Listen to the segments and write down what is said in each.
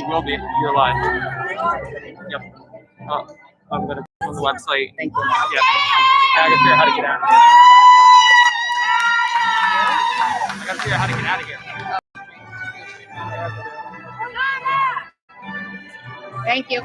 You will be. You're live. Yep. I'm gonna go on the website. Thank you. Yeah. I gotta figure out how to get out of here. I gotta figure out how to get out of here. Thank you.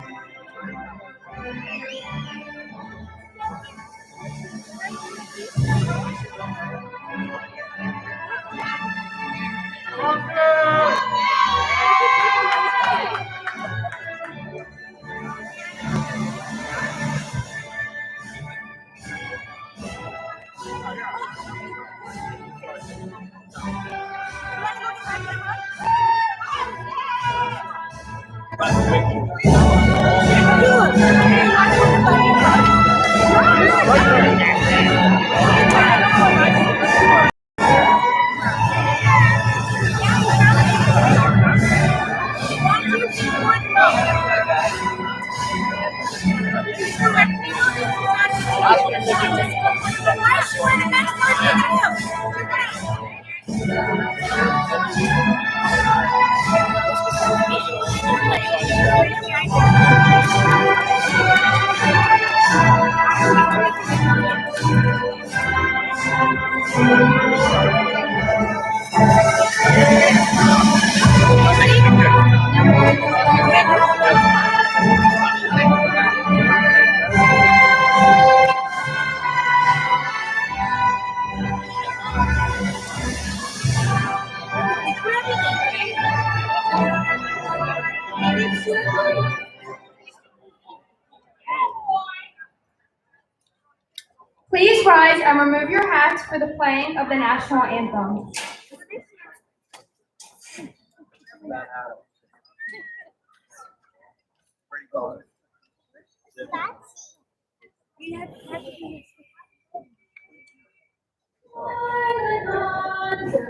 Please rise and remove your hats for the playing of the national anthem.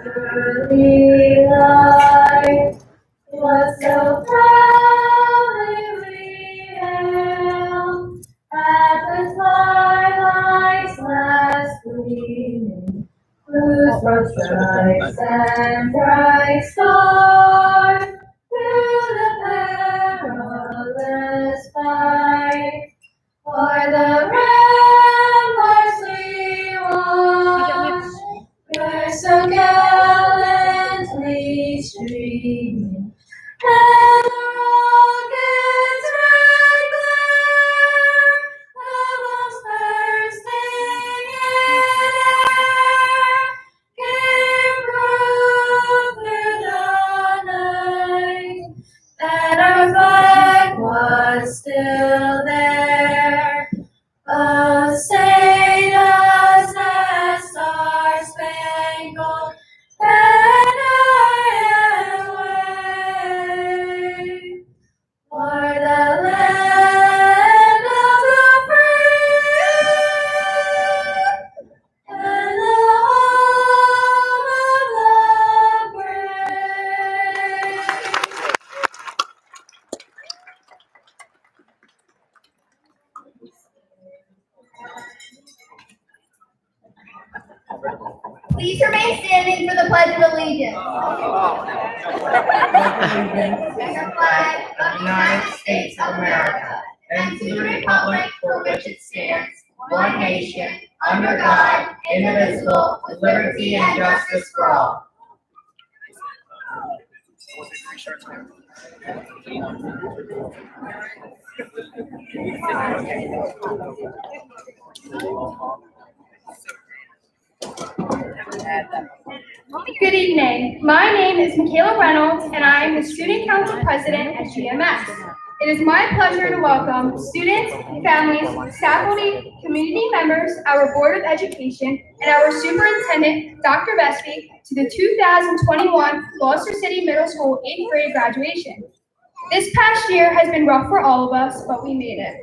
Early light was so proudly revealed at the twilight's last gleaming, whose broad stripes and bright stars through the perilous fight o'er the ramparts we watched, were so gallantly streaming, and the rocket's red glare, the bombs bursting in air, gave proof through the night that our flag was still there. Oh, say does that star-spangled banner wave o'er the land of the free and the home of the brave. Please remain standing for the Pledge of Allegiance. Under flag of the United States of America, and to the republic for which it stands, one nation, under God, indivisible, with liberty and justice for all. Good evening. My name is Michaela Reynolds, and I am the Student Council President at GMS. It is my pleasure to welcome students, families, faculty, community members, our Board of Education, and our Superintendent, Dr. Vespi, to the 2021 Gloucester City Middle School 8th grade graduation. This past year has been rough for all of us, but we made it.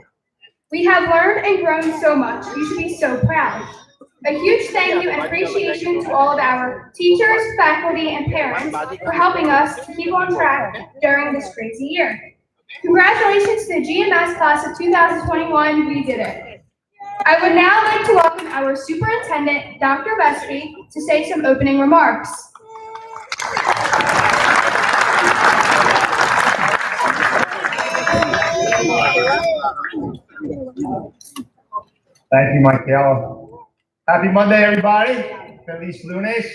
We have learned and grown so much. You should be so proud. A huge thank you and appreciation to all of our teachers, faculty, and parents for helping us to keep on track during this crazy year. Congratulations to the GMS class of 2021, we did it. I would now like to welcome our Superintendent, Dr. Vespi, to say some opening remarks. Thank you, Michaela. Happy Monday, everybody. Feliz lunes.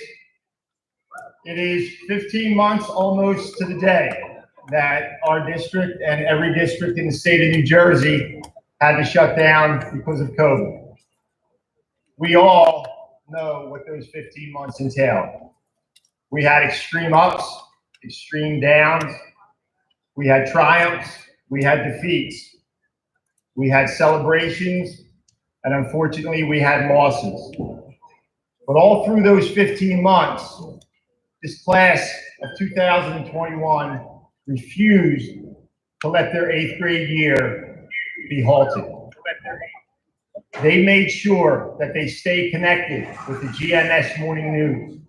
It is 15 months almost to the day that our district and every district in the state of New Jersey had to shut down because of COVID. We all know what those 15 months entailed. We had extreme ups, extreme downs. We had triumphs. We had defeats. We had celebrations. And unfortunately, we had losses. But all through those 15 months, this class of 2021 refused to let their 8th grade year be halted. They made sure that they stayed connected with the GMS Morning News.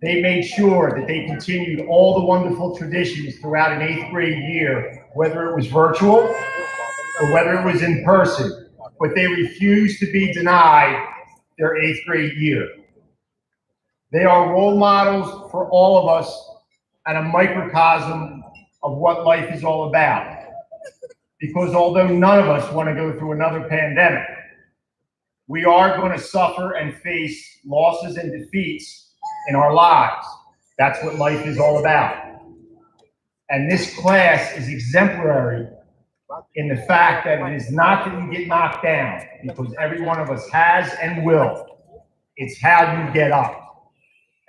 They made sure that they continued all the wonderful traditions throughout an 8th grade year, whether it was virtual or whether it was in person. But they refused to be denied their 8th grade year. They are role models for all of us and a microcosm of what life is all about. Because although none of us want to go through another pandemic, we are going to suffer and face losses and defeats in our lives. That's what life is all about. And this class is exemplary in the fact that it is not that you get knocked down, because every one of us has and will. It's how you get up.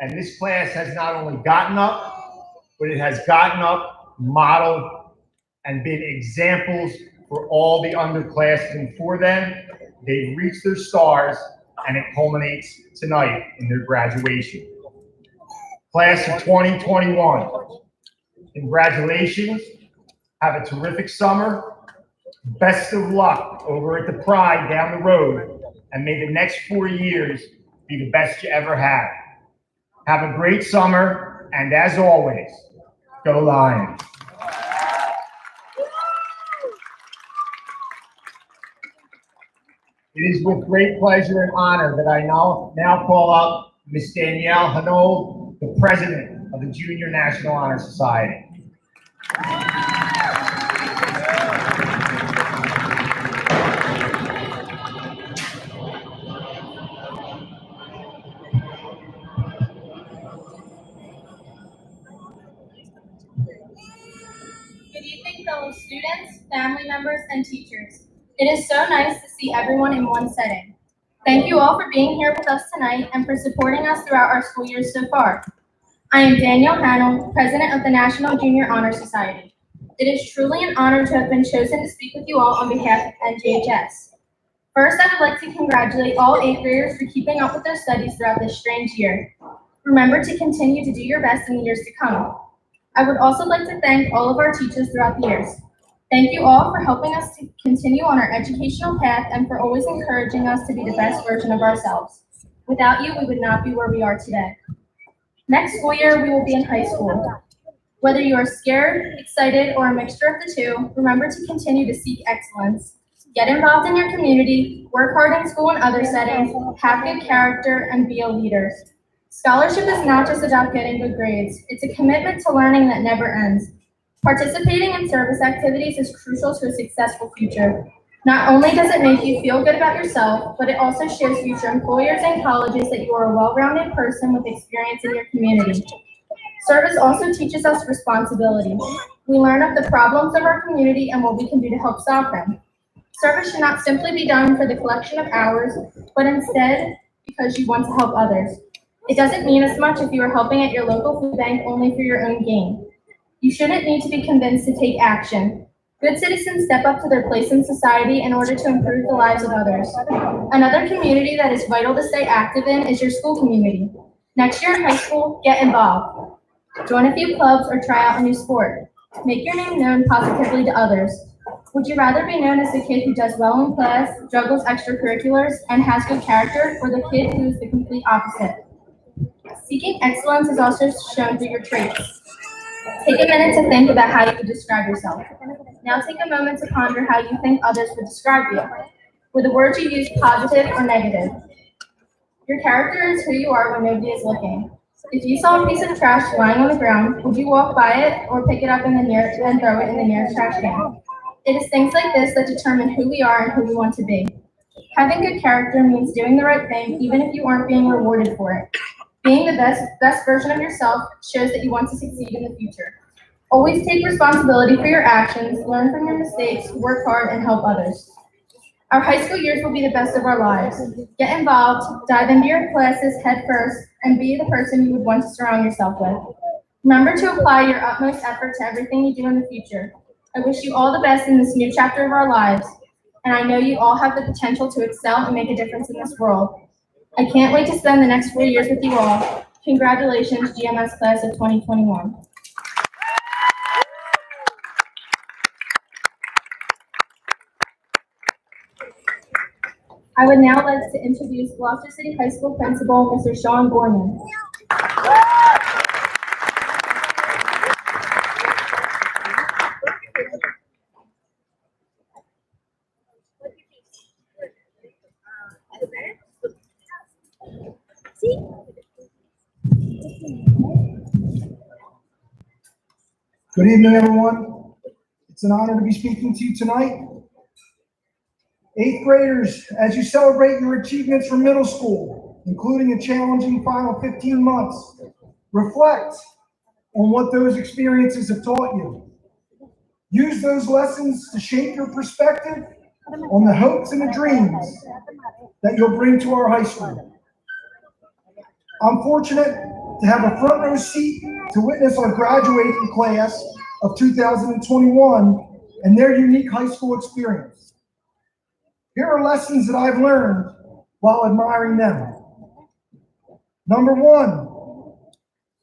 And this class has not only gotten up, but it has gotten up, modeled, and been examples for all the underclassmen before them. They've reached their stars, and it culminates tonight in their graduation. Class of 2021, congratulations. Have a terrific summer. Best of luck over at the Pride down the road, and may the next 4 years be the best you ever had. Have a great summer, and as always, go Lions. It is with great pleasure and honor that I now call up Ms. Danielle Hanold, the President of the Junior National Honor Society. Good evening, fellow students, family members, and teachers. It is so nice to see everyone in one setting. Thank you all for being here with us tonight and for supporting us throughout our school years so far. I am Danielle Hanold, President of the National Junior Honor Society. It is truly an honor to have been chosen to speak with you all on behalf of NJHS. First, I would like to congratulate all 8th graders for keeping up with their studies throughout this strange year. Remember to continue to do your best in the years to come. I would also like to thank all of our teachers throughout the years. Thank you all for helping us to continue on our educational path and for always encouraging us to be the best version of ourselves. Without you, we would not be where we are today. Next school year, we will be in high school. Whether you are scared, excited, or a mixture of the two, remember to continue to seek excellence. Get involved in your community, work hard in school and other settings, have good character, and be a leader. Scholarship is not just about getting good grades. It's a commitment to learning that never ends. Participating in service activities is crucial to a successful future. Not only does it make you feel good about yourself, but it also shows future employers and colleges that you are a well-rounded person with experience in your community. Service also teaches us responsibility. We learn of the problems of our community and what we can do to help solve them. Service should not simply be done for the collection of hours, but instead because you want to help others. It doesn't mean as much if you are helping at your local food bank only for your own gain. You shouldn't need to be convinced to take action. Good citizens step up to their place in society in order to improve the lives of others. Another community that is vital to stay active in is your school community. Next year in high school, get involved. Join a few clubs or try out a new sport. Make your name known positively to others. Would you rather be known as the kid who does well in class, juggles extracurriculars, and has good character, or the kid who is the complete opposite? Seeking excellence is also shown through your traits. Take a minute to think about how you would describe yourself. Now take a moment to ponder how you think others would describe you. Were the words you use positive or negative? Your character is who you are when nobody is looking. If you saw a piece of trash lying on the ground, would you walk by it or pick it up and throw it in the nearest trash can? It is things like this that determine who we are and who we want to be. Having good character means doing the right thing even if you aren't being rewarded for it. Being the best version of yourself shows that you want to succeed in the future. Always take responsibility for your actions, learn from your mistakes, work hard, and help others. Our high school years will be the best of our lives. Get involved, dive into your classes head first, and be the person you would want to surround yourself with. Remember to apply your utmost effort to everything you do in the future. I wish you all the best in this new chapter of our lives, and I know you all have the potential to excel and make a difference in this world. I can't wait to spend the next 4 years with you all. Congratulations, GMS Class of 2021. I would now like to introduce Gloucester City High School Principal, Mr. Sean Gorman. Good evening, everyone. It's an honor to be speaking to you tonight. 8th graders, as you celebrate your achievements from middle school, including a challenging final 15 months, reflect on what those experiences have taught you. Use those lessons to shape your perspective on the hopes and the dreams that you'll bring to our high school. I'm fortunate to have a front row seat to witness our graduating class of 2021 and their unique high school experience. Here are lessons that I've learned while admiring them. Number one,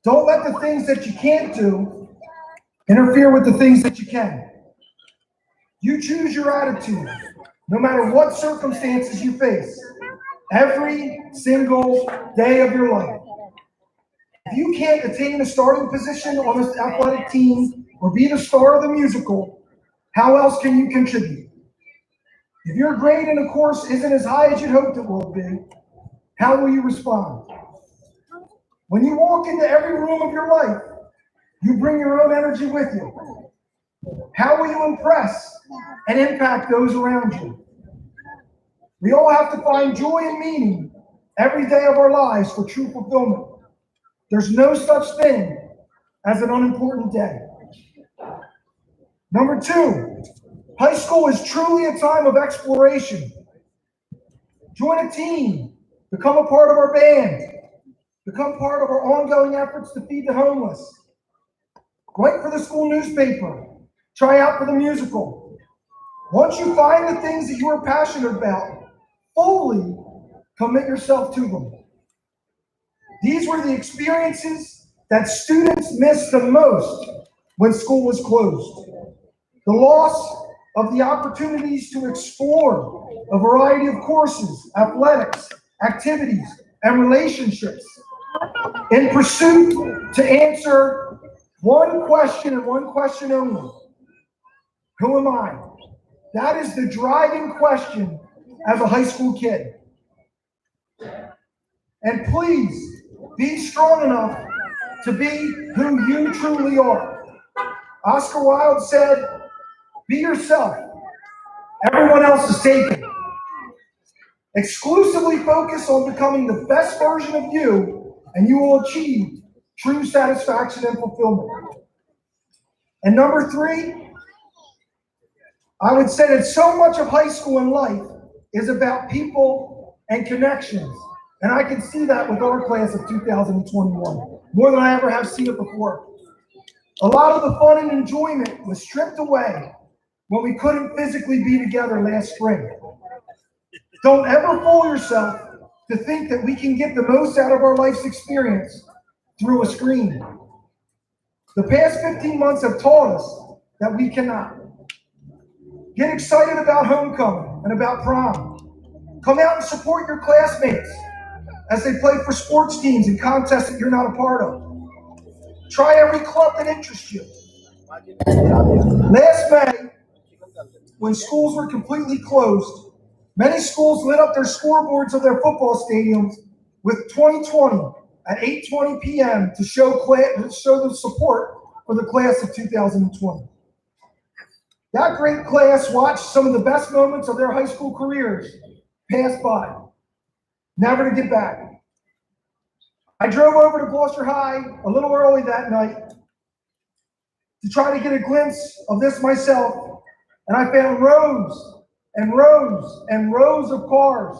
don't let the things that you can't do interfere with the things that you can. You choose your attitude, no matter what circumstances you face, every single day of your life. If you can't attain a starting position on this athletic team or be the star of the musical, how else can you contribute? If your grade in a course isn't as high as you'd hoped it will be, how will you respond? When you walk into every room of your life, you bring your own energy with you. How will you impress and impact those around you? We all have to find joy and meaning every day of our lives for true fulfillment. There's no such thing as an unimportant day. Number two, high school is truly a time of exploration. Join a team, become a part of our band, become part of our ongoing efforts to feed the homeless. Write for the school newspaper, try out for the musical. Once you find the things that you are passionate about, fully commit yourself to them. These were the experiences that students missed the most when school was closed. The loss of the opportunities to explore a variety of courses, athletics, activities, and relationships in pursuit to answer one question and one question only. Who am I? That is the driving question as a high school kid. And please be strong enough to be who you truly are. Oscar Wilde said, "Be yourself. Everyone else is taken." Exclusively focus on becoming the best version of you, and you will achieve true satisfaction and fulfillment. And number three, I would say that so much of high school and life is about people and connections. And I can see that with our class of 2021, more than I ever have seen it before. A lot of the fun and enjoyment was stripped away when we couldn't physically be together last spring. Don't ever fool yourself to think that we can get the most out of our life's experience through a screen. The past 15 months have taught us that we cannot. Get excited about homecoming and about prom. Come out and support your classmates as they play for sports teams and contests that you're not a part of. Try every club that interests you. Last May, when schools were completely closed, many schools lit up their scoreboards of their football stadiums with 2020 at 8:20 p.m. to show the support for the class of 2020. That great class watched some of the best moments of their high school careers pass by, never to get back. I drove over to Gloucester High a little early that night to try to get a glimpse of this myself, and I found rows and rows and rows of cars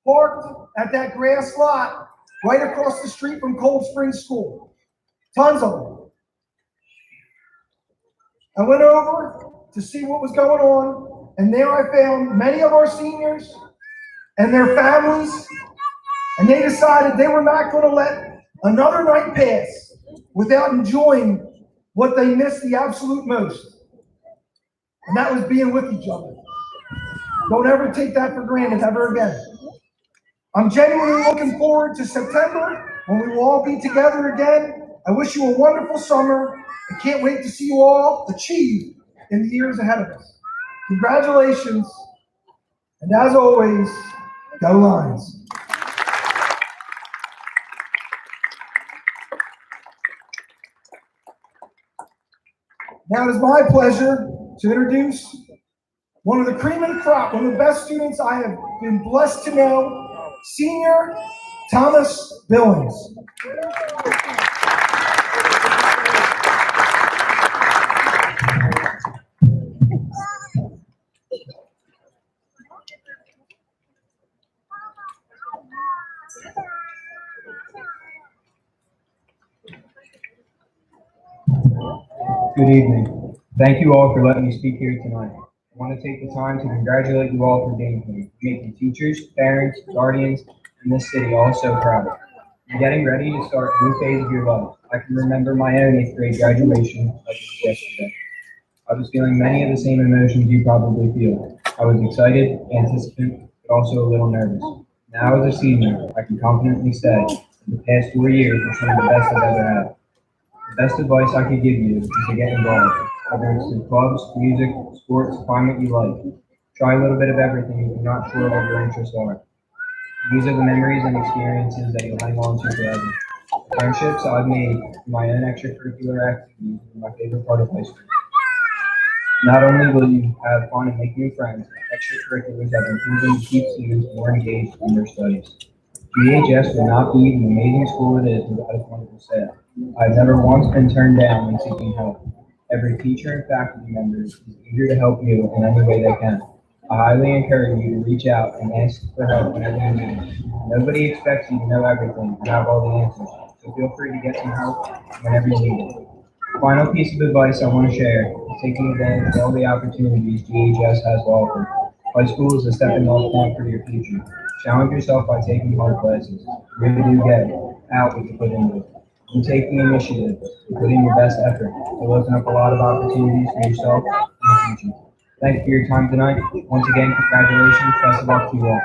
parked at that grass lot right across the street from Cold Spring School. Tons of them. I went over to see what was going on, and there I found many of our seniors and their families, and they decided they were not going to let another night pass without enjoying what they missed the absolute most, and that was being with each other. Don't ever take that for granted ever again. I'm genuinely looking forward to September when we will all be together again. I wish you a wonderful summer. I can't wait to see you all achieve in the years ahead of us. Congratulations, and as always, go Lions. Now it is my pleasure to introduce one of the cream of the crop, one of the best students I have been blessed to know, Senior Thomas Billings. Good evening. Thank you all for letting me speak here tonight. I want to take the time to congratulate you all for being here, making teachers, parents, guardians, and this city all so proud. You're getting ready to start a new phase of your life. I can remember my own 8th grade graduation like it was yesterday. I was feeling many of the same emotions you probably feel. I was excited, anticipant, but also a little nervous. Now as a senior, I can confidently say that the past 4 years were some of the best I've ever had. The best advice I could give you is to get involved, whether it's through clubs, music, sports, find what you like. Try a little bit of everything if you're not sure what your interests are. These are the memories and experiences that you'll hang on to forever. The friendships I've made through my own extracurricular activities are my favorite part of high school. Not only will you have fun and make new friends, extracurriculars have been proven to keep students more engaged in their studies. GHS would not be the amazing school it is without its wonderful staff. I've never once been turned down when seeking help. Every teacher and faculty member is eager to help you in any way they can. I highly encourage you to reach out and ask for help whenever you need it. Nobody expects you to know everything and have all the answers, so feel free to get some help whenever you need it. Final piece of advice I want to share is taking advantage of all the opportunities GHS has to offer. High school is a stepping off point for your future. Challenge yourself by taking hard classes. You really do get out what you put into it. You take the initiative to put in your best effort. It'll open up a lot of opportunities for yourself in the future. Thank you for your time tonight. Once again, congratulations. Best of luck to you all.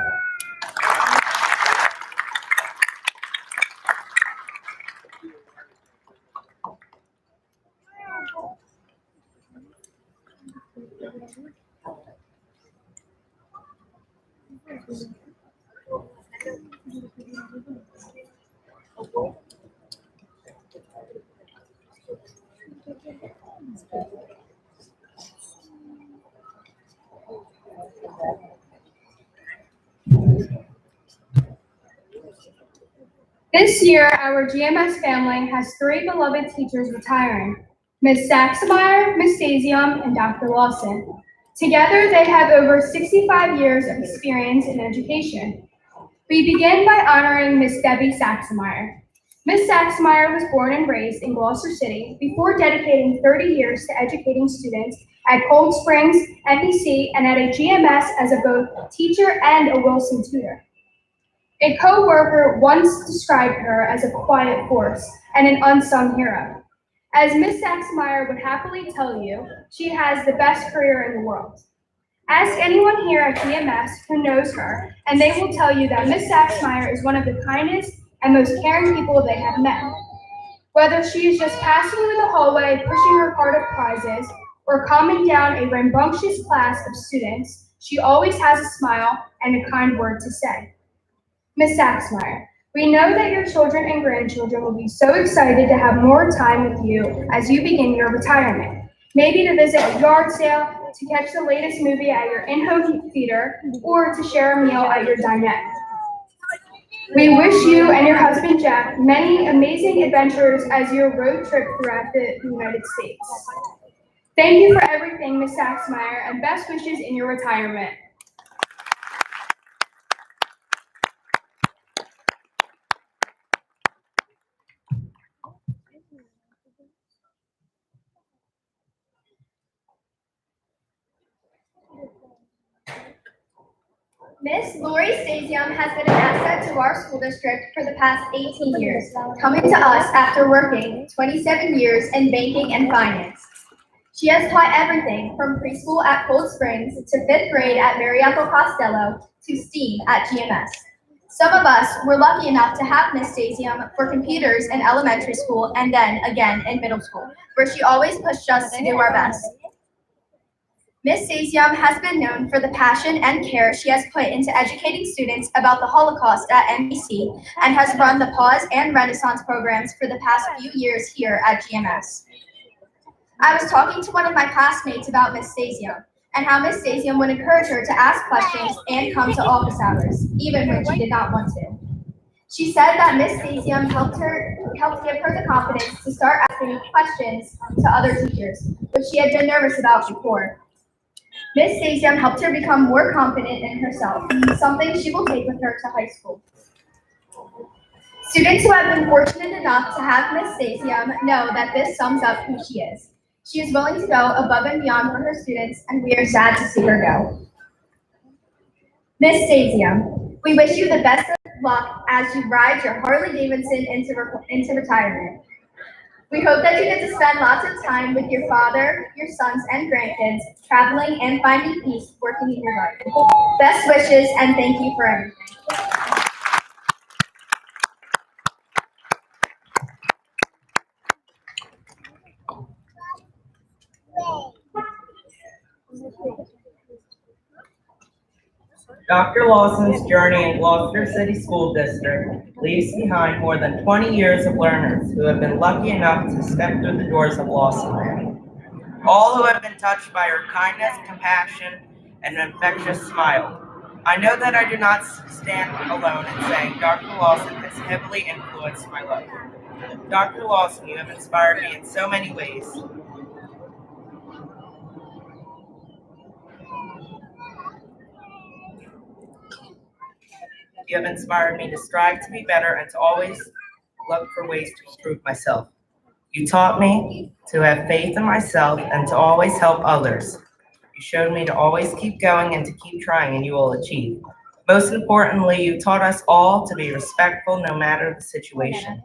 This year, our GMS family has 3 beloved teachers retiring, Ms. Saxemeyer, Ms. Stasium, and Dr. Lawson. Together, they have over 65 years of experience in education. We begin by honoring Ms. Debbie Saxemeyer. Ms. Saxemeyer was born and raised in Gloucester City before dedicating 30 years to educating students at Cold Springs, NEC, and at a GMS as a both teacher and a Wilson tutor. A co-worker once described her as a quiet force and an unsung hero. As Ms. Saxemeyer would happily tell you, she has the best career in the world. Ask anyone here at GMS who knows her, and they will tell you that Ms. Saxemeyer is one of the kindest and most caring people they have met. Whether she is just passing you in the hallway, pushing her cart of prizes, or calming down a rambunctious class of students, she always has a smile and a kind word to say. Ms. Saxemeyer, we know that your children and grandchildren will be so excited to have more time with you as you begin your retirement. Maybe to visit a yard sale, to catch the latest movie at your in-home theater, or to share a meal at your dinette. We wish you and your husband Jack many amazing adventures as your road trip throughout the United States. Thank you for everything, Ms. Saxemeyer, and best wishes in your retirement. Miss Laurie Stasium has been an asset to our school district for the past 18 years, coming to us after working 27 years in banking and finance. She has taught everything from preschool at Cold Springs to 5th grade at Mary Ethel Costello to STEAM at GMS. Some of us were lucky enough to have Miss Stasium for computers in elementary school and then again in middle school, where she always pushed us to do our best. Miss Stasium has been known for the passion and care she has put into educating students about the Holocaust at MBC and has run the Pause and Renaissance programs for the past few years here at GMS. I was talking to one of my classmates about Miss Stasium and how Miss Stasium would encourage her to ask questions and come to office hours, even when she did not want to. She said that Miss Stasium helped give her the confidence to start asking questions to other teachers, which she had been nervous about before. Miss Stasium helped her become more confident in herself, something she will take with her to high school. Students who have been fortunate enough to have Miss Stasium know that this sums up who she is. She is willing to go above and beyond for her students, and we are sad to see her go. Miss Stasium, we wish you the best of luck as you ride your Harley Davidson into retirement. We hope that you get to spend lots of time with your father, your sons, and grandkids, traveling and finding peace working in your garden. Best wishes, and thank you for everything. Dr. Lawson's journey in Gloucester City School District leaves behind more than 20 years of learners who have been lucky enough to step through the doors of Lawson. All who have been touched by her kindness, compassion, and an infectious smile. I know that I do not stand alone in saying Dr. Lawson has heavily influenced my life. Dr. Lawson, you have inspired me in so many ways. You have inspired me to strive to be better and to always look for ways to improve myself. You taught me to have faith in myself and to always help others. You showed me to always keep going and to keep trying, and you will achieve. Most importantly, you taught us all to be respectful no matter the situation.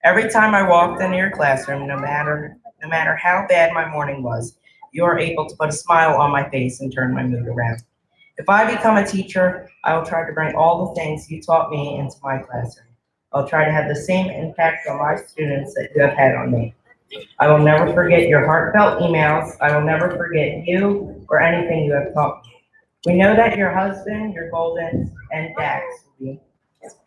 Every time I walked into your classroom, no matter how bad my morning was, you were able to put a smile on my face and turn my mood around. If I become a teacher, I will try to bring all the things you taught me into my classroom. I'll try to have the same impact on my students that you have had on me. I will never forget your heartfelt emails. I will never forget you or anything you have taught me. We know that your husband, your Goldens, and Dax will be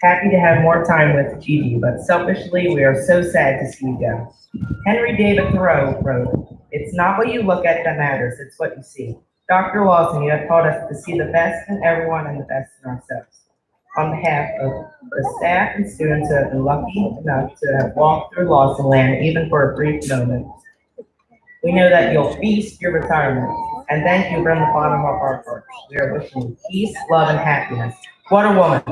happy to have more time with Gigi, but selfishly, we are so sad to see you go. Henry David Thoreau wrote, "It's not what you look at that matters, it's what you see." Dr. Lawson, you have taught us to see the best in everyone and the best in ourselves. On behalf of the staff and students who have been lucky enough to have walked through Lawson land, even for a brief moment, we know that you'll feast your retirement. And thank you from the bottom of our hearts. We are wishing you peace, love, and happiness. What a woman.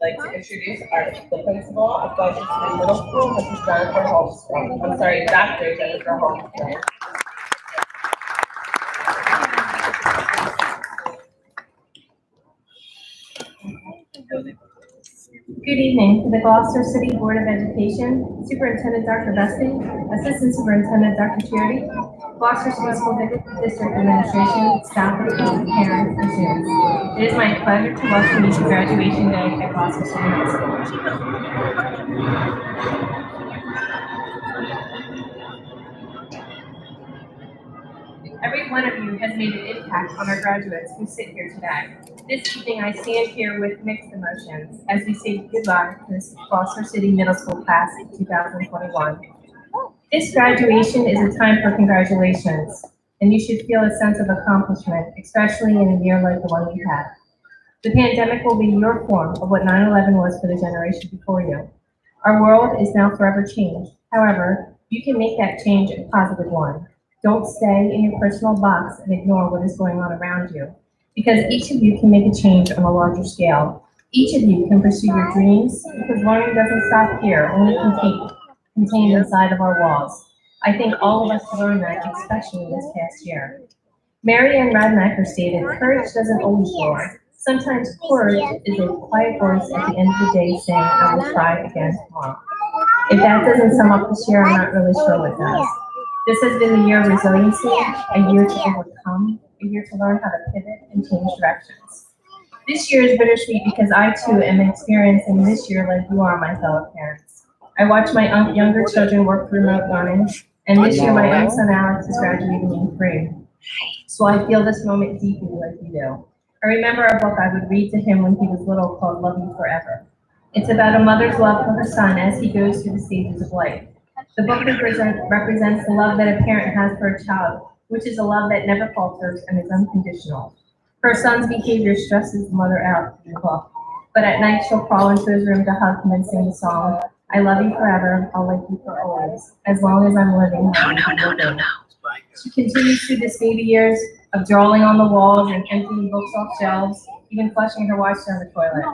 I'd like to introduce the principal of Gloucester Middle School, Mrs. Jennifer Holmstrom. I'm sorry, Dr. Jennifer Holmstrom. Good evening to the Gloucester City Board of Education, Superintendent Dr. Vespi, Assistant Superintendent Dr. Charity, Gloucester City School District Administration, staff, parents, and students. It is my pleasure to welcome you to graduation day at Gloucester City Middle School. Every one of you has made an impact on our graduates who sit here today. This evening, I stand here with mixed emotions as we say goodbye to this Gloucester City Middle School class of 2021. This graduation is a time for congratulations, and you should feel a sense of accomplishment, especially in a year like the one we had. The pandemic will be your form of what 9/11 was for the generation before you. Our world is now forever changed. However, you can make that change a positive one. Don't stay in your personal box and ignore what is going on around you, because each of you can make a change on a larger scale. Each of you can pursue your dreams, because learning doesn't stop here, only contained inside of our walls. I think all of us learned that, especially this past year. Mary Ann Radmacher stated, "Courage doesn't always roar. Sometimes courage is a quiet voice at the end of the day saying, I will try again tomorrow." If that doesn't sum up this year, I'm not really sure what does. This has been the year of resiliency, a year to overcome, a year to learn how to pivot and change directions. This year is bittersweet because I too am experiencing this year like you are, my fellow parents. I watch my younger children work through remote learning, and this year my own son Alex is graduating in free. So I feel this moment deeply like you do. I remember a book I would read to him when he was little called Love You Forever. It's about a mother's love for her son as he goes through the stages of life. The book represents the love that a parent has for a child, which is a love that never falters and is unconditional. Her son's behavior stresses the mother out in the book, but at night she'll crawl into his room to hug him and sing the song, "I love you forever, I'll love you for always, as long as I'm living." No. She continues through this baby years of drawing on the walls and emptying books off shelves, even flushing her wash down the toilet.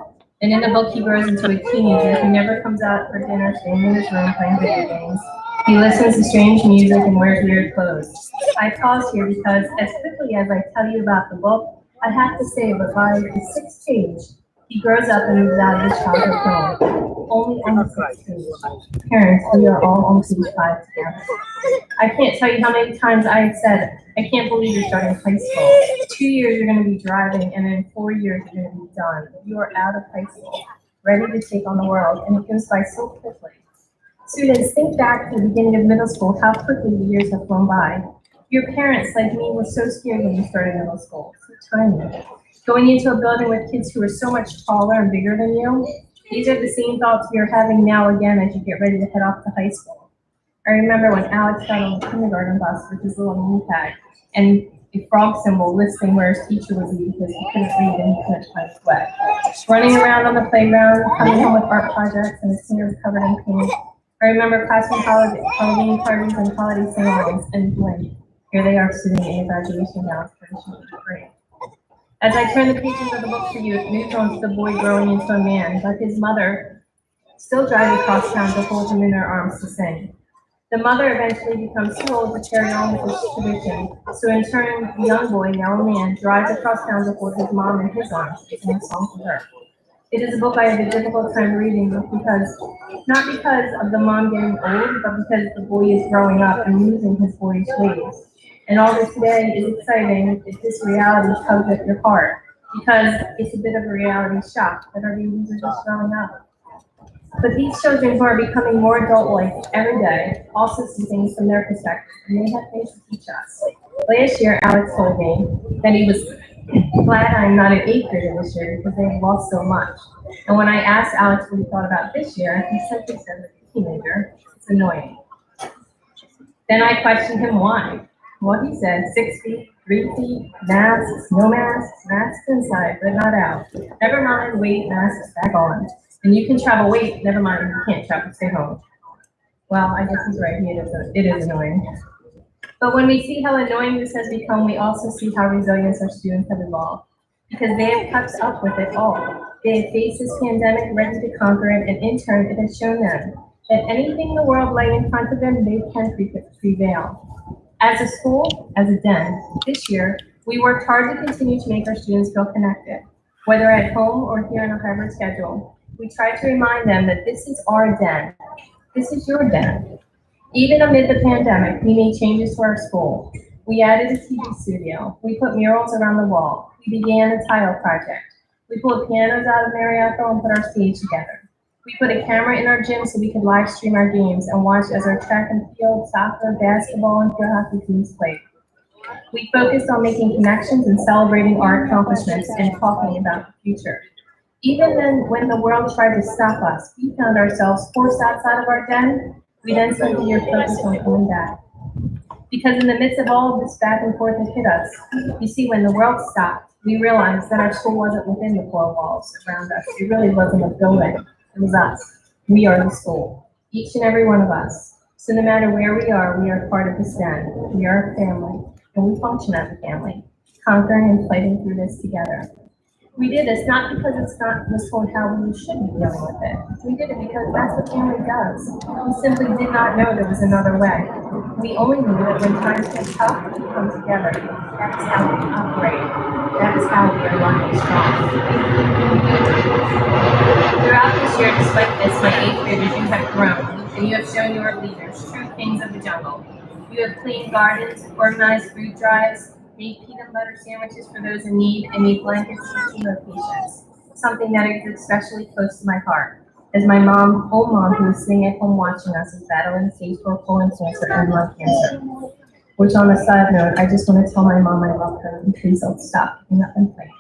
And in the book, he grows into a teenager who never comes out for dinner, staying in his room playing video games. He listens to strange music and wears weird clothes. I pause here because as quickly as I tell you about the book, I have to say that by the 6th page, he grows up and moves out of his childhood home. Only on the 6th page. Parents, we are all on page 5 together. I can't tell you how many times I have said, I can't believe you're starting high school. 2 years you're going to be driving, and in 4 years you're going to be done. You are out of high school, ready to take on the world, and it goes by so quickly. Students, think back to the beginning of middle school, how quickly the years have flown by. Your parents, like me, were so scared when you started middle school, so tiny. Going into a building with kids who are so much taller and bigger than you, these are the same thoughts you're having now again as you get ready to head off to high school. I remember when Alex got on the kindergarten bus with his little knee pad and a frog symbol listing where his teacher would be because he couldn't read and he couldn't find his way. Running around on the playground, coming home with art projects and his fingers covered in paint. I remember classroom Halloween parties and holiday sing-alongs, and blink. Here they are sitting in a graduation gown, finishing free. As I turn the pages of the book for you, it moves on to the boy growing into a man, but his mother still drives across town to hold him in her arms to sing. The mother eventually becomes too old to carry on with this tradition, so in turn, the young boy, now a man, drives across town to hold his mom in his arms to sing a song to her. It is a book I have a difficult time reading not because of the mom getting old, but because the boy is growing up and losing his boyish ways. And all this today is exciting if this reality tugs at your heart, because it's a bit of a reality shock that our babies are just growing up. But these children who are becoming more adult-like every day also see things from their perspective, and they have things to teach us. Last year, Alex told me that he was glad I'm not an 8th grader this year because they have lost so much. And when I asked Alex what he thought about this year, he simply said, as a teenager, it's annoying. Then I questioned him why. Well, he said 6 feet, 3 feet, masks, no masks, masks inside, but not out. Never mind, wait, masks back on. And you can travel, wait, never mind, you can't travel, stay home. Well, I guess he's right, it is annoying. But when we see how annoying this has become, we also see how resilient our students have evolved, because they have kept up with it all. They have faced this pandemic ready to conquer it, and in turn, it has shown them that anything the world lay in front of them, they can prevail. As a school, as a den, this year, we worked hard to continue to make our students feel connected, whether at home or here on a hybrid schedule. We try to remind them that this is our den. This is your den. Even amid the pandemic, we made changes to our school. We added a TV studio. We put murals around the wall. We began a tile project. We pulled pianos out of Marietta and put our stage together. We put a camera in our gym so we could live stream our games and watch as our track and field, soccer, basketball, and field hockey teams played. We focused on making connections and celebrating our accomplishments and talking about the future. Even then, when the world tried to stop us, we found ourselves forced outside of our den. We then spent the year focused on coming back. Because in the midst of all of this back and forth that hit us, you see, when the world stopped, we realized that our school wasn't within the four walls around us. It really wasn't a building. It was us. We are the school. Each and every one of us. So no matter where we are part of this den. We are a family, and we function as a family, conquering and fighting through this together. We did this not because it's not was told how we should be dealing with it. We did it because that's what family does. We simply did not know there was another way. We only knew that when times get tough, we come together. That's how we operate. That's how we are running strong. Throughout this year, despite this, my 8th graders, you have grown, and you have shown you are leaders, true kings of the jungle. You have cleaned gardens, organized food drives, made peanut butter sandwiches for those in need, and made blankets for chemo patients, something that is especially close to my heart, as my own mom, who is sitting at home watching us, is battling stage 4 colon cancer and lung cancer. Which, on a side note, I just want to tell my mom I love her, and please don't stop picking up and praying.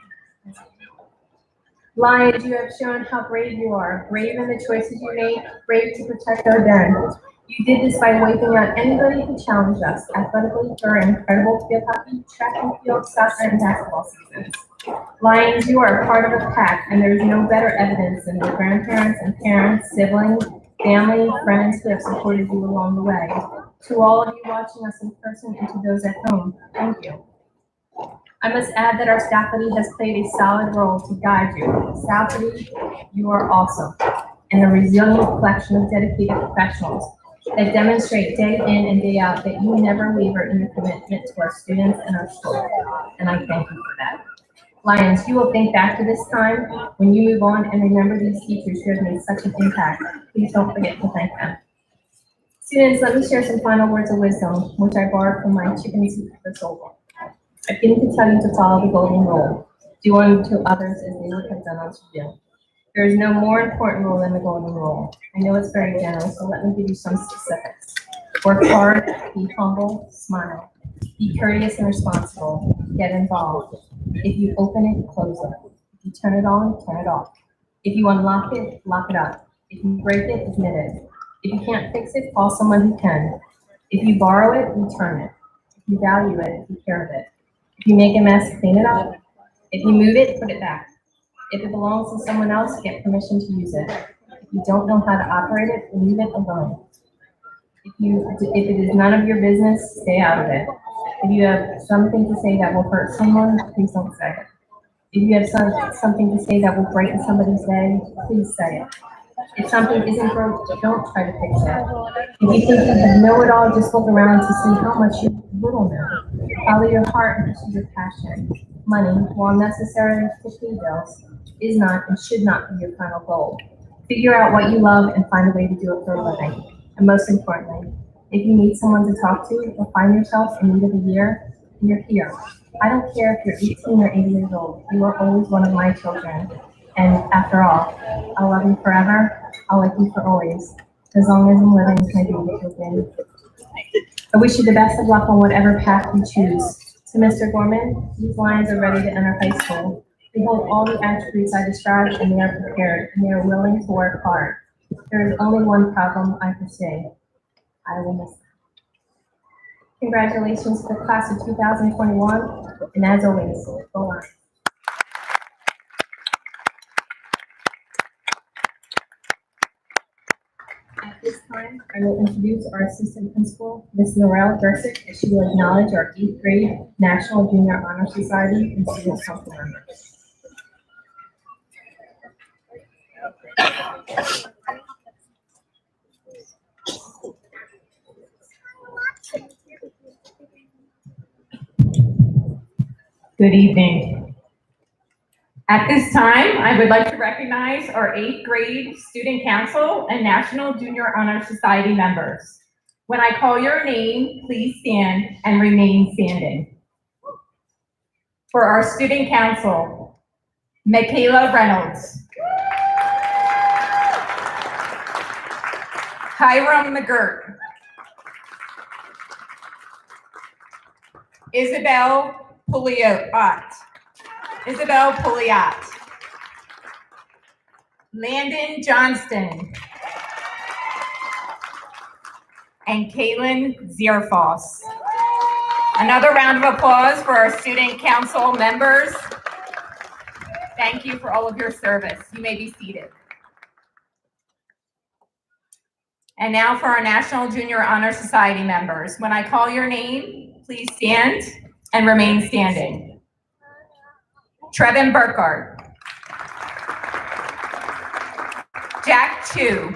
Lions, you have shown how brave you are, brave in the choices you make, brave to protect our den. You did this by wiping out anybody who challenged us athletically for incredible field hockey, track and field, soccer, and basketball seasons. Lions, you are a part of a pack, and there is no better evidence than your grandparents and parents, siblings, family, friends who have supported you along the way. To all of you watching us in person and to those at home, thank you. I must add that our faculty has played a solid role to guide you. Faculty, you are awesome, and a resilient collection of dedicated professionals that demonstrate day in and day out that you never waver in your commitment to our students and our school, and I thank you for that. Lions, you will think back to this time when you move on and remember these teachers who have made such an impact. Please don't forget to thank them. Students, let me share some final words of wisdom, which I borrowed from my chicken soup for the soul. I came to tell you to follow the golden rule. Do unto others as they would have done unto you. There is no more important rule than the golden rule. I know it's very general, so let me give you some specifics. Work hard, be humble, smile. Be courteous and responsible. Get involved. If you open it, close it. If you turn it on, turn it off. If you unlock it, lock it up. If you break it, admit it. If you can't fix it, call someone who can. If you borrow it, return it. If you value it, take care of it. If you make a mess, clean it up. If you move it, put it back. If it belongs to someone else, get permission to use it. If you don't know how to operate it, leave it alone. If it is none of your business, stay out of it. If you have something to say that will hurt someone, please don't say it. If you have something to say that will brighten somebody's day, please say it. If something isn't broke, don't try to fix it. If you think you know it all, just look around to see how much you little know. Follow your heart and pursue your passion. Money, while necessary to pay bills, is not and should not be your final goal. Figure out what you love and find a way to do it for a living. And most importantly, if you need someone to talk to or find yourself in need of a ear, you're here. I don't care if you're 18 or 80 years old, you are always one of my children. And after all, I'll love you forever, I'll like you for always, as long as I'm living with my baby children. I wish you the best of luck on whatever path you choose. To Mr. Gorman, these lions are ready to enter high school. They hold all the attributes I described, and they are prepared, and they are willing to work hard. There is only one problem I foresee. I will miss them. Congratulations to the class of 2021, and as always, go Lions. At this time, I will introduce our assistant principal, Ms. Norelle Gersick, as she will acknowledge our 8th grade National Junior Honor Society and student council members. Good evening. At this time, I would like to recognize our 8th grade Student Council and National Junior Honor Society members. When I call your name, please stand and remain standing. For our Student Council, Michaela Reynolds. Hiram McGirt. Isabel Pouliot. Landon Johnston. And Kaylin Zierfoss. Another round of applause for our Student Council members. Thank you for all of your service. You may be seated. And now for our National Junior Honor Society members. When I call your name, please stand and remain standing. Trevin Burkhardt. Jack Chu.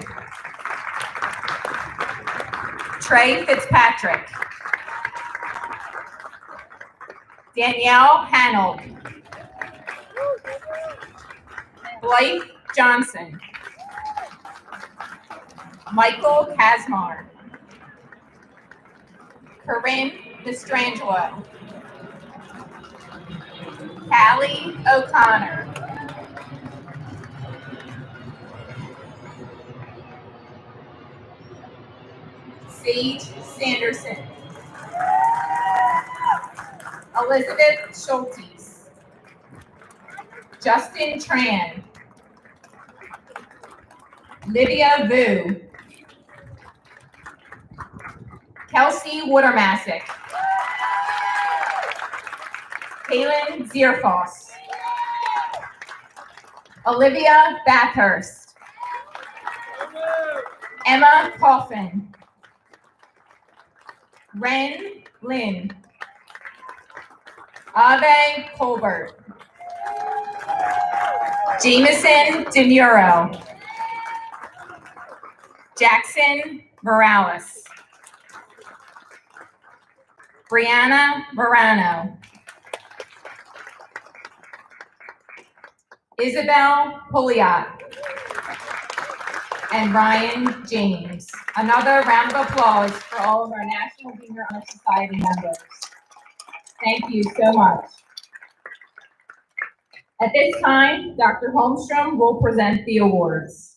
Trey Fitzpatrick. Danielle Hanold. Blake Johnson. Michael Kazmar. Corinne Destrangelo. Callie O'Connor. Sage Sanderson. Elizabeth Schultes. Justin Tran. Lydia Vu. Kelsey Watermasick. Kaylin Zierfoss. Olivia Bathurst. Emma Coffin. Ren Lynn. Ave Colbert. Jameson DeMuro. Jackson Morales. Brianna Morano. Isabel Pouliot. And Ryan James. Another round of applause for all of our National Junior Honor Society members. Thank you so much. At this time, Dr. Holmstrom will present the awards.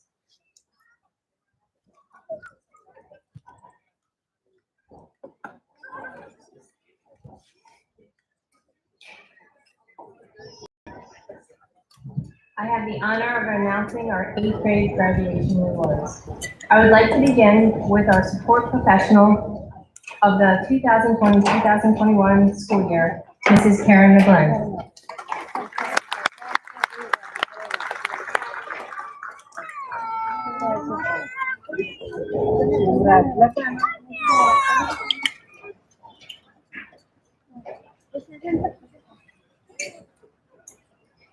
I have the honor of announcing our 8th grade graduation awards. I would like to begin with our support professional of the 2020-2021 school year, Mrs. Karen McGlynn.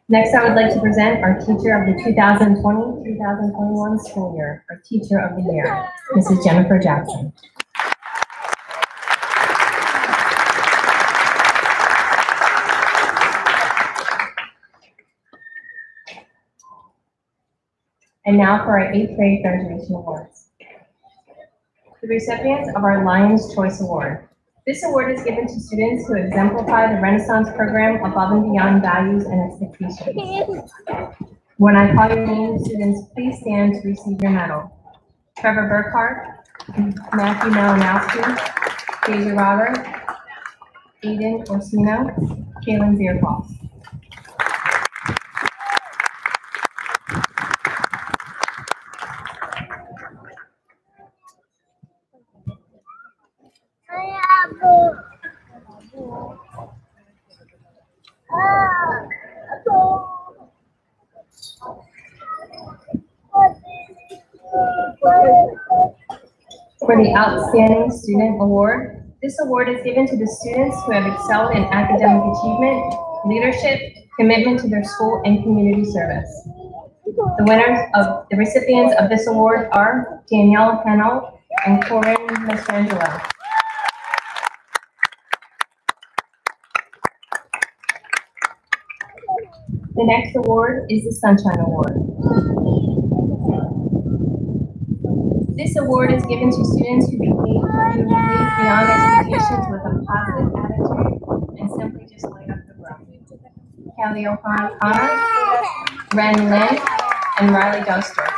Next, I would like to present our teacher of the 2020-2021 school year, our teacher of the year, Mrs. Jennifer Jackson. And now for our 8th grade graduation awards. The recipients of our Lion's Choice Award. This award is given to students who exemplify the Renaissance program above and beyond values and expectations. When I call your name, students, please stand to receive your medal. Trevor Burkhardt, Matthew Malinowski, Deja Robert, Aiden Orsino, Kaylin Zierfoss. For the Outstanding Student Award, this award is given to the students who have excelled in academic achievement, leadership, commitment to their school, and community service. The winners of the recipients of this award are Danielle Hanold and Corinne Mastrangelo. The next award is the Sunshine Award. This award is given to students who behave beyond expectations with a positive attitude and simply just light up the room. Kelly O'Connor, Ren Lynn, and Riley Gloucester.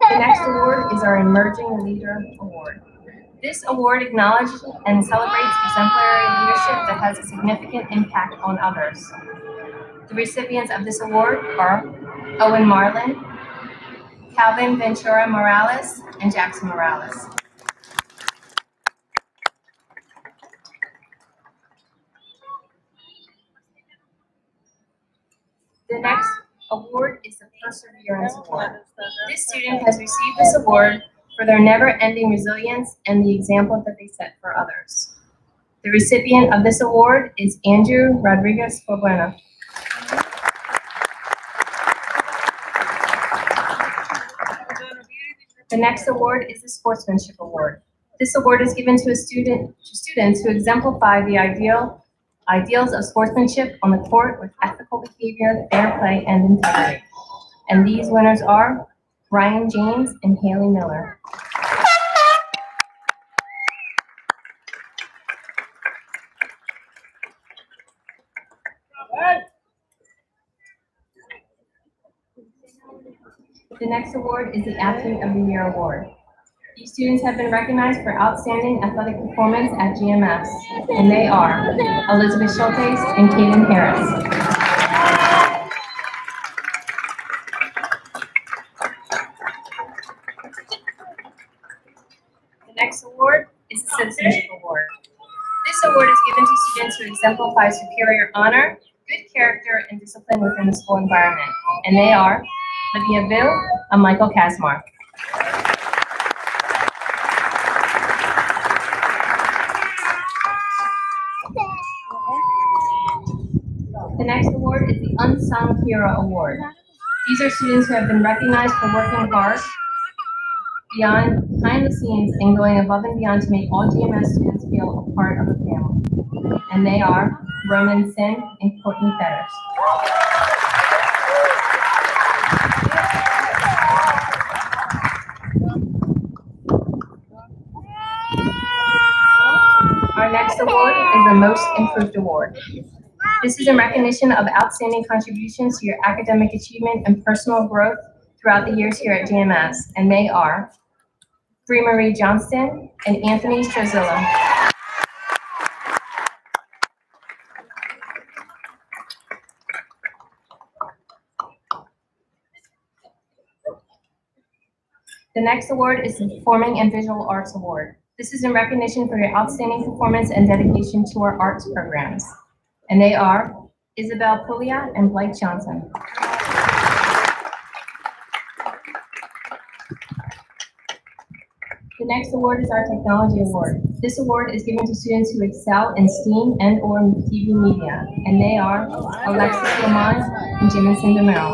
The next award is our Emerging Leader Award. This award acknowledges and celebrates exemplary leadership that has a significant impact on others. The recipients of this award are Owen Marlin, Calvin Ventura Morales, and Jackson Morales. The next award is the Perseverance Award. This student has received this award for their never-ending resilience and the example that they set for others. The recipient of this award is Andrew Rodriguez Poblano. The next award is the Sportsmanship Award. This award is given to students who exemplify the ideals of sportsmanship on the court with ethical behavior, fair play, and integrity. And these winners are Ryan James and Haley Miller. The next award is the Athlete of the Year Award. These students have been recognized for outstanding athletic performance at GMS, and they are Elizabeth Schultes and Kaden Harris. The next award is the Citizenship Award. This award is given to students who exemplify superior honor, good character, and discipline within the school environment, and they are Lydia Ville and Michael Kasmar. The next award is the Unsung Hero Award. These are students who have been recognized for working hard behind the scenes and going above and beyond to make all GMS students feel a part of a family. And they are Roman Sin and Courtney Fetters. Our next award is the Most Improved Award. This is in recognition of outstanding contributions to your academic achievement and personal growth throughout the years here at GMS, and they are Bree Marie Johnston and Anthony Strazilla. The next award is the Performing and Visual Arts Award. This is in recognition for your outstanding performance and dedication to our arts programs. And they are Isabel Puglia and Blake Johnson. The next award is our Technology Award. This award is given to students who excel in STEAM and/or TV media, and they are Alexis Lamont and Jamison DeMero.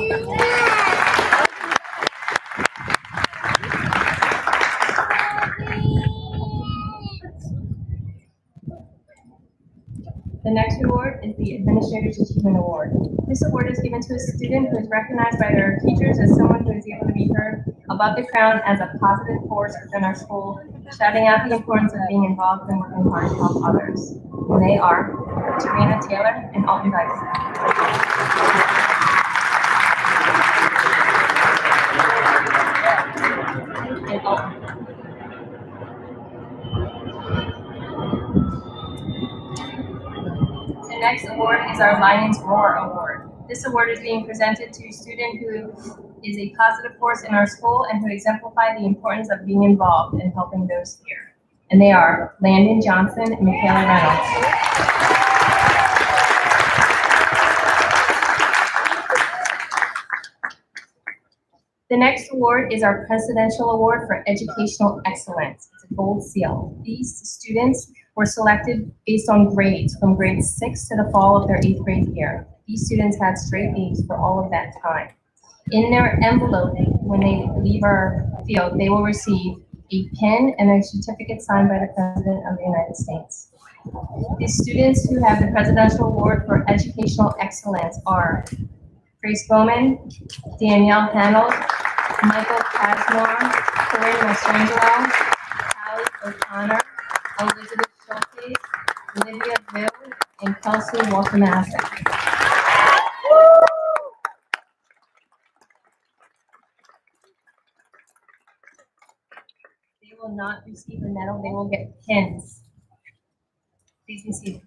The next award is the Administrator's Achievement Award. This award is given to a student who is recognized by their teachers as someone who is able to be heard above the crowd as a positive force within our school, shouting out the importance of being involved and working hard to help others. And they are Tarina Taylor and Alton Dyson. And Alton. The next award is our Lions Roar Award. This award is being presented to a student who is a positive force in our school and who exemplify the importance of being involved in helping those here. And they are Landon Johnson and Michaela Reynolds. The next award is our Presidential Award for Educational Excellence. It's a gold seal. These students were selected based on grades from grade 6 to the fall of their 8th grade year. These students had straight A's for all of that time. In their envelope, when they leave our field, they will receive a pin, and a certificate signed by the President of the United States. The students who have the Presidential Award for Educational Excellence are Grace Bowman, Danielle Hanold, Michael Casmore, Corinne Mastrangelo, Callie O'Connor, Elizabeth Schulte, Olivia Vu, and Kelsey Walker-Massa. They will not receive a medal, they will get pins. Please be seated.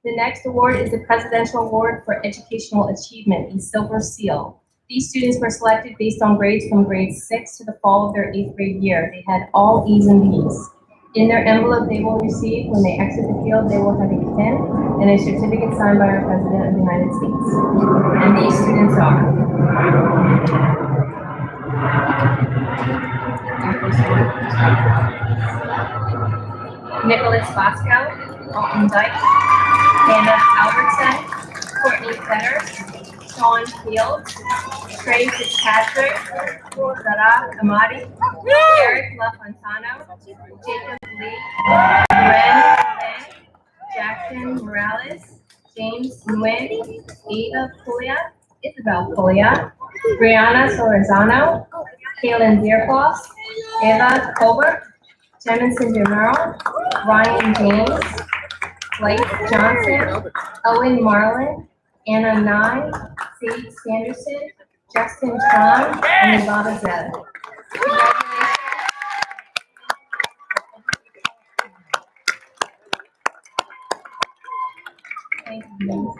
The next award is the Presidential Award for Educational Achievement, a Silver Seal. These students were selected based on grades from grade 6 to the fall of their 8th grade year. They had all E's and B's. In their envelope they will receive, when they exit the field, they will have a pin and a certificate signed by our President of the United States. And these students are Nicholas Bosco, Alton Dyke, Hannah Albertson, Courtney Fetters, Sean Fields, Trey Fitzpatrick, Zara Amadi, Eric LaFontano, Jacob Lee, Ren Lynn, Jackson Morales, James Nguyen, Ava Pulia, Isabel Pulia, Brianna Solorzano, Kaylin Deerfoss, Eva Colbert, Jemison DeMero, Ryan James, Blake Johnson, Owen Marlin, Anna Nye, Sage Sanderson, Justin Tron, and Nevada Zeb. Thank you.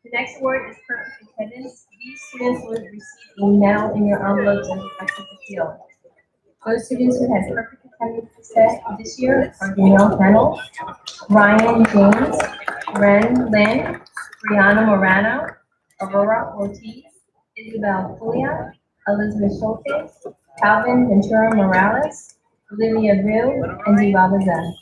The next award is perfect attendance. These students will receive a medal in your envelopes as you exit the field. Those students who had perfect attendance this year are Danielle Reynolds, Ryan James, Ren Lynn, Brianna Morano, Aurora Ortiz, Isabel Pulia, Elizabeth Schulte, Calvin Ventura Morales, Olivia Vu, and Zibaba Zen.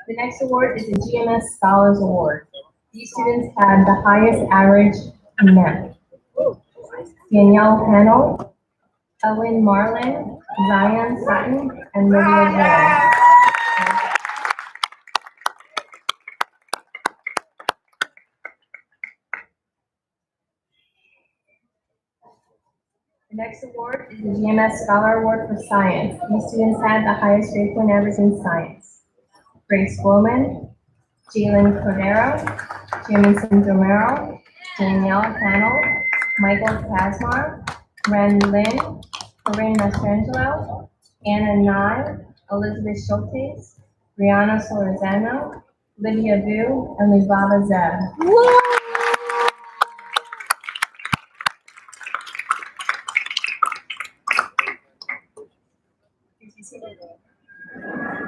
The next award is the Gms Scholars Award. These students had the highest average in math. Danielle Hanold, Owen Marlin, Zion Sutton, and Lydia Zell. The next award is the Gms Scholar Award for Science. These students had the highest grade point average in science. Grace Bowman, Jalen Cordero, Jamison Romero, Danielle Hanold, Michael Casmar, Ren Lynn, Corinne Mastrangelo, Anna Nye, Elizabeth Schultes, Brianna Solorzano, Lydia Vu, and Lizbaba Zeb.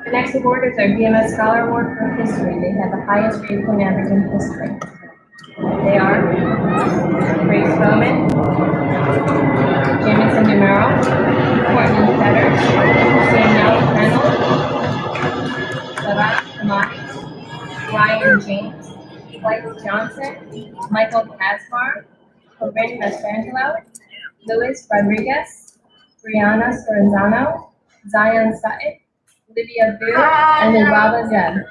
The next award is our Gms Scholar Award for History. They have the highest grade point average in history. They are Grace Bowman, Jamison DeMero, Courtney Fetters, Danielle Reynolds, Zara Amati, Ryan James, Blake Johnson, Michael Casmar, Corinne Mastrangelo, Luis Rodriguez, Brianna Sorrenzano, Zion Sutton, Lydia Vu, and Lizbaba Zeb.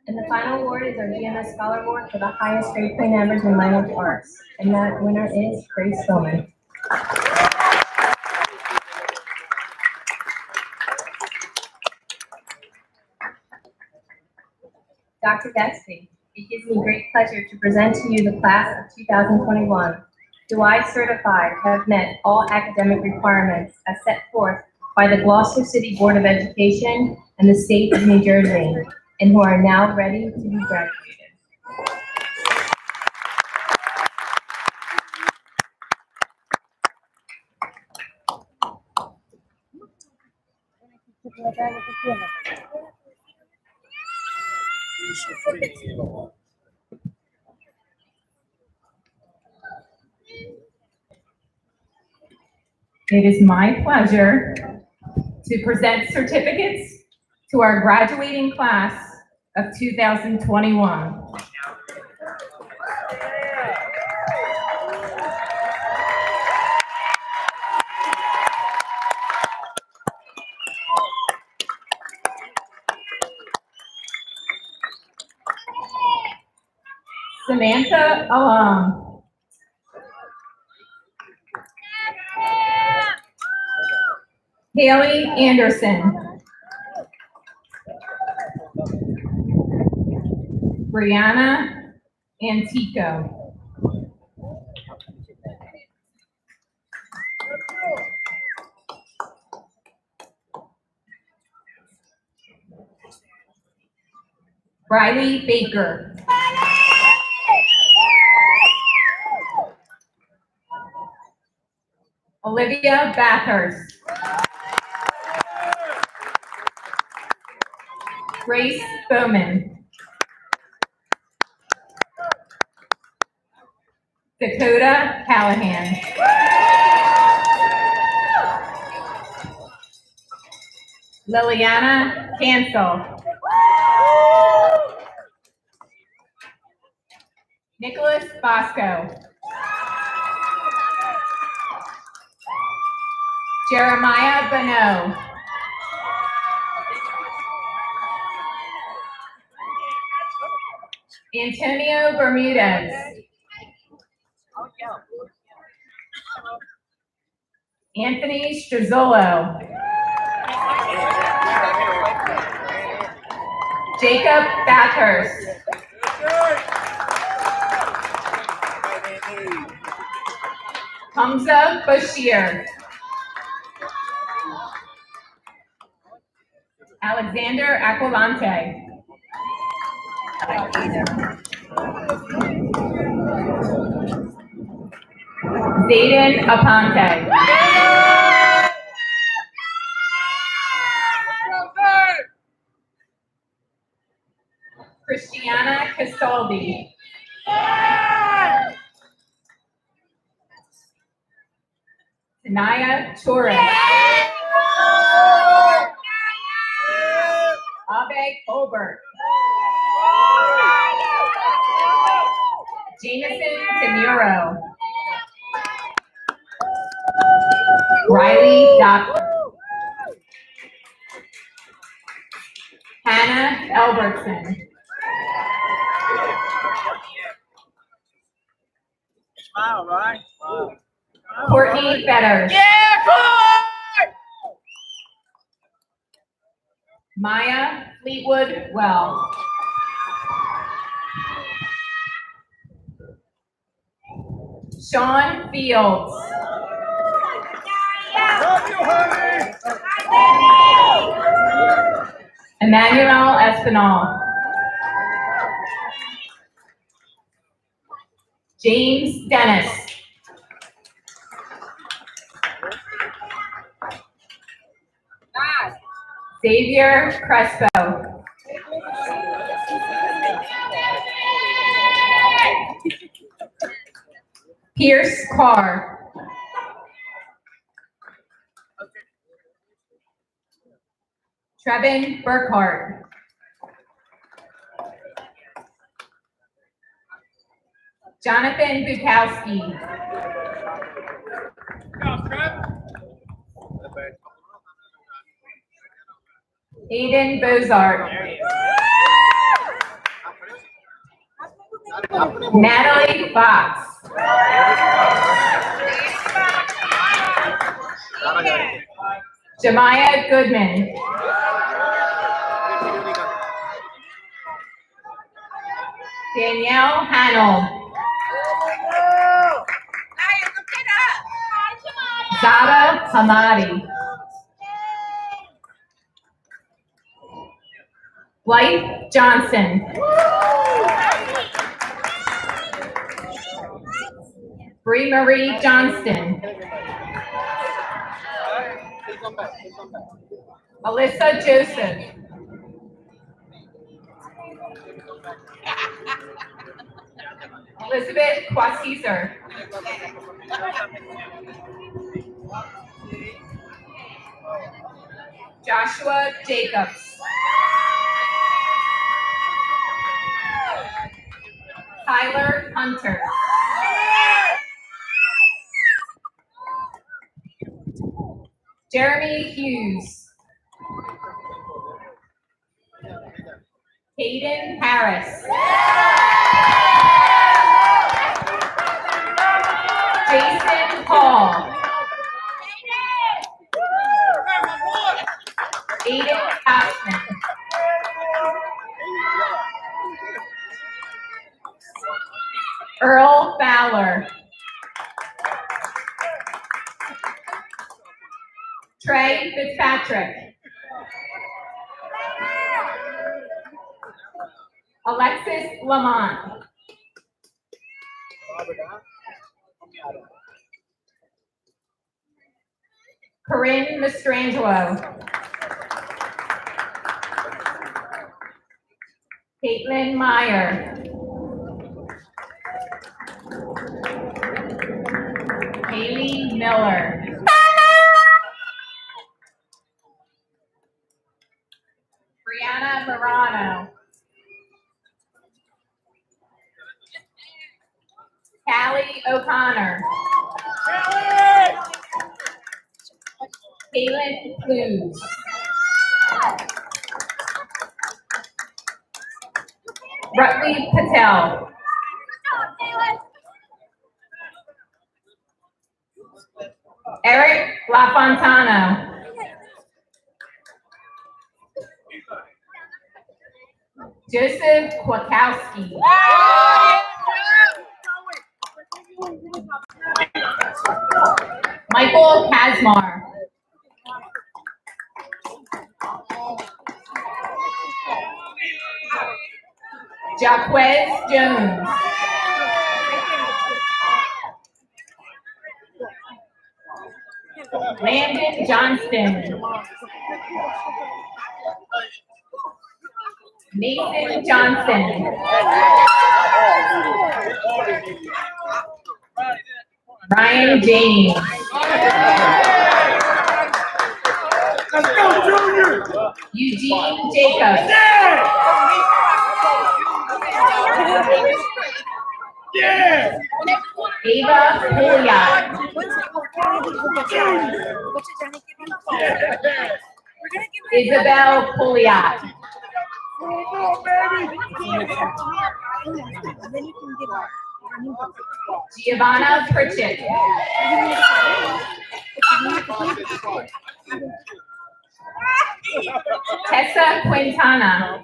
And the final award is our Gms Scholar Award for the highest grade point average in language arts. And that winner is Grace Bowman. Dr. Gatsby, it gives me great pleasure to present to you the class of 2021, who I certify have met all academic requirements as set forth by the Gloucester City Board of Education and the state of New Jersey, and who are now ready to be graduated. It is my pleasure to present certificates to our graduating class of 2021. Samantha Alum. Haley Anderson. Brianna Antico. Riley Baker. Olivia Bathurst. Grace Bowman. Dakota Callahan. Liliana Cancel. Nicholas Bosco. Jeremiah Bonneau. Antonio Bermudez. Anthony Strazzolo. Jacob Bathurst. Hamza Bashir. Alexander Aquilante. Zayden Aponte. Christiana Castaldi. Tanaya Torres. Abe Colbert. Jameson Tenuro. Riley Doctor. Hannah Albertson. Smile, right? Courtney Fetters. Maya Fleetwood Wells. Sean Fields. Emmanuel Espinal. James Dennis. Xavier Crespo. Pierce Carr. Trevin Burkhart. Jonathan Bukowski. Aiden Bozart. Natalie Fox. Jemiah Goodman. Danielle Hanold. Zara Hamadi. Blythe Johnson. Bree Marie Johnston. Alyssa Joseph. Elizabeth Quasiser. Joshua Jacobs. Tyler Hunter. Jeremy Hughes. Hayden Harris. Jason Hall. Aiden Costman. Earl Fowler. Trey Fitzpatrick. Alexis Lamont. Corinne Mastrangelo. Caitlin Meyer. Haley Miller. Brianna Morano. Callie O'Connor. Caitlin Clues. Rutley Patel. Eric LaFontano. Joseph Kwiatkowski. Michael Kazmar. Jaquez Jones. Landon Johnston. Nathan Johnson. Ryan James. Eugene Jacobs. Ava Pouliot. Isabel Pouliot. Giovanna Pritchett. Tessa Quintana.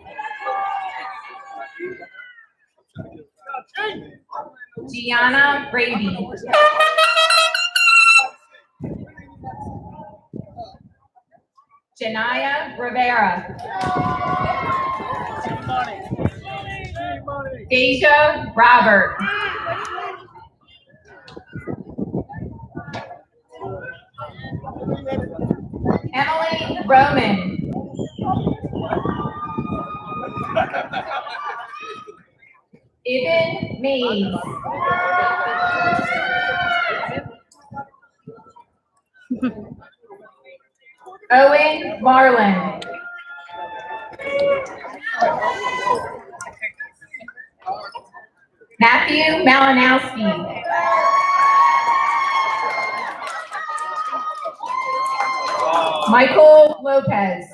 Gianna Brady. Janaya Rivera. Deja Robert. Emily Roman. Ibn Mays. Owen Marlin. Matthew Malinowski. Michael Lopez.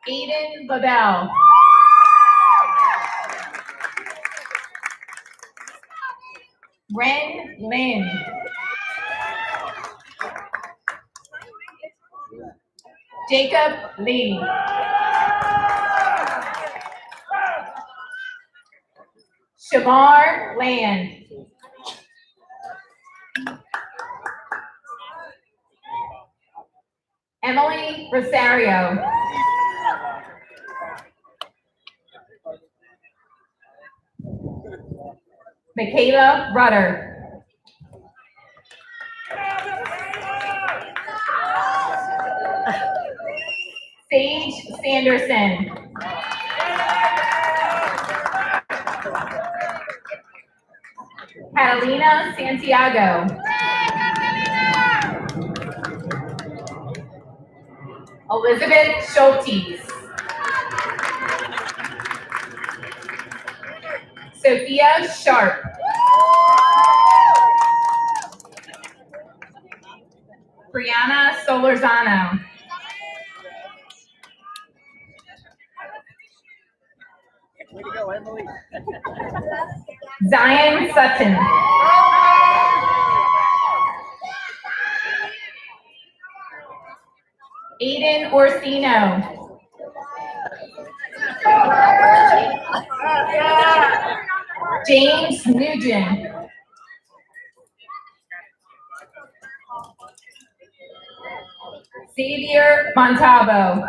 Aiden Babel. Ren Lin. Jacob Lee. Shamar Land. Emily Rosario. Michaela Rudder. Sage Sanderson. Catalina Santiago. Elizabeth Schultes. Sophia Sharp. Brianna Solorzano. Way to go, Emily. Zion Sutton. Aiden Orsino. James Nugent. Xavier Montalvo.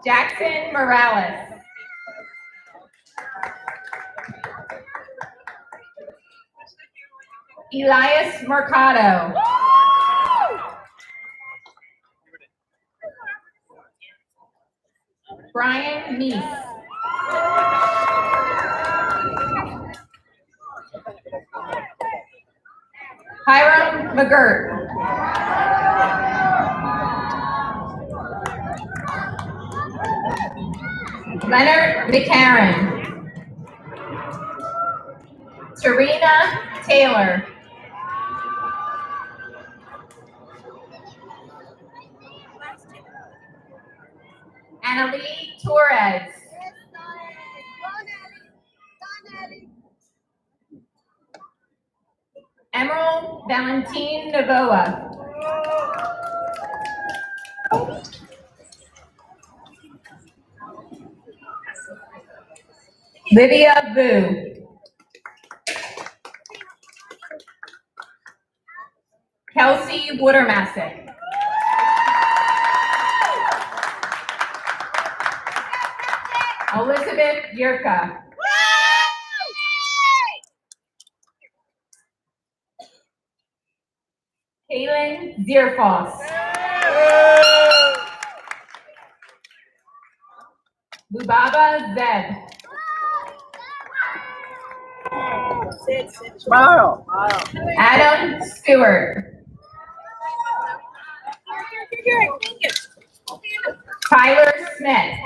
Jackson Morales. Elias Mercado. Brian Neese. Hiram McGirt. Leonard McCarron. Tarina Taylor. Annalie Torres. Emerald Valentine Novoa. Lydia Vu. Kelsey Watermassick. Elizabeth Yurka. Kaylin Zierfoss. Lubaba Zeb. Smile. Adam Stewart. Tyler Smith.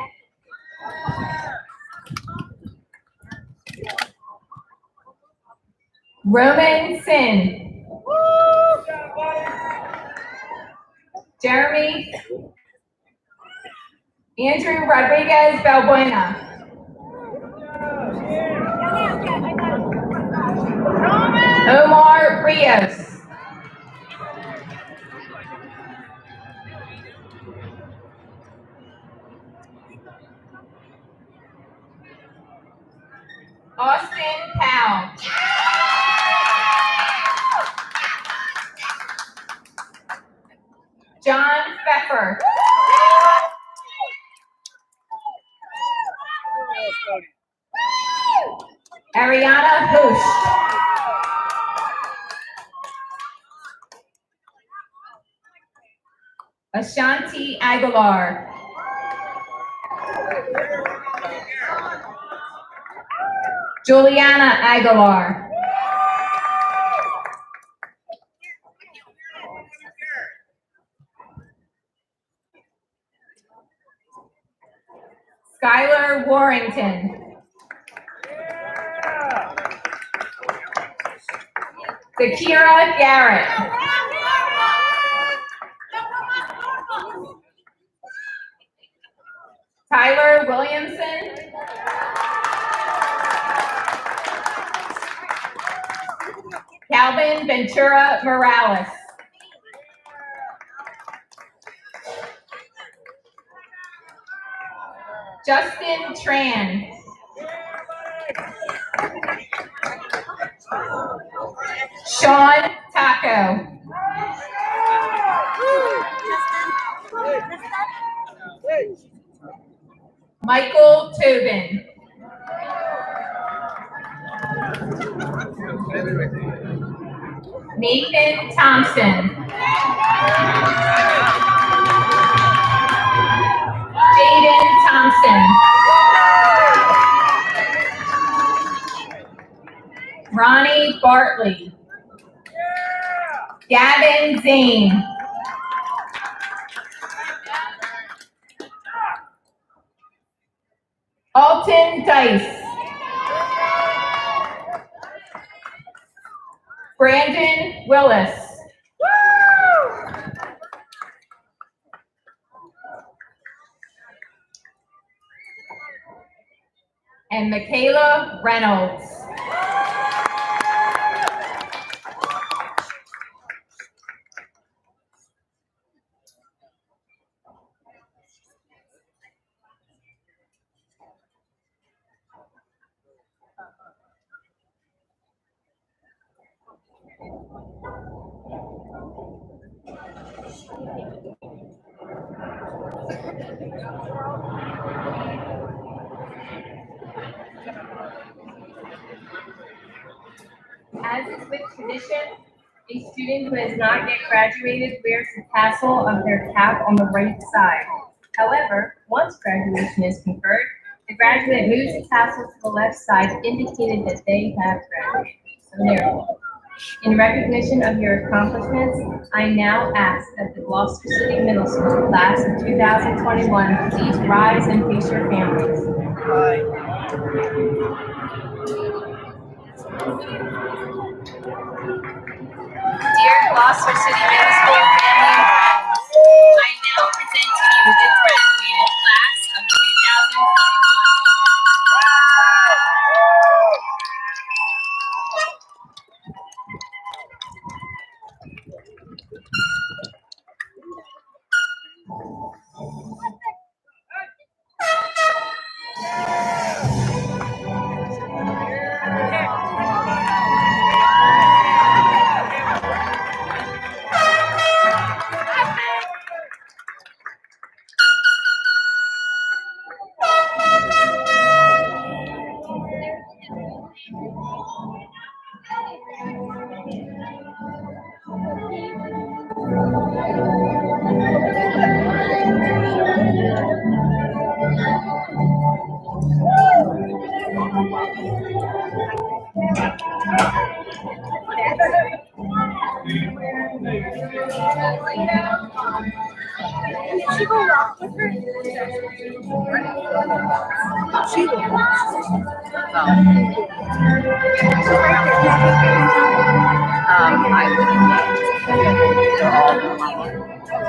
Roman Sin. Jeremy. Andrew Rodriguez Balbuena. Omar Rios. Austin Powell. John Pfeffer. Ariana Bush. Ashanti Aguilar. Juliana Aguilar. Skylar Warrington. Zakira Garrett. Tyler Williamson. Calvin Ventura Morales. Justin Tran. Sean Taco. Michael Tobin. Nathan Thompson. Jaden Thompson. Ronnie Bartley. Gavin Zane. Alton Dice. Brandon Willis. And Michaela Reynolds. As is with tradition, a student who has not yet graduated wears the tassel of their cap on the right side. However, once graduation is conferred, the graduate moves the tassel to the left side, indicating that they have graduated. So therefore, in recognition of your accomplishments, I now ask that the Gloucester City Middle School class of 2021 please rise and face your families. Dear Gloucester City Middle School family and friends, I now present to you the graduated class of 2021.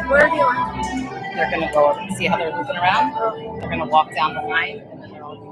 Where do you want? They're gonna go over, see how they're moving around. They're gonna walk down the line. And then they're all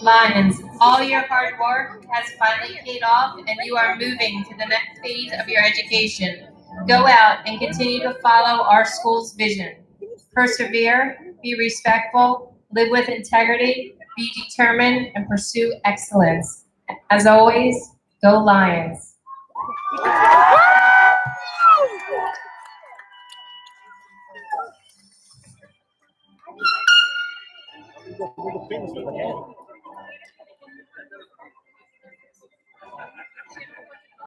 Lions, all your hard work has finally paid off and you are moving to the next phase of your education. Go out and continue to follow our school's vision. Persevere, be respectful, live with integrity, be determined, and pursue excellence. As always, go Lions.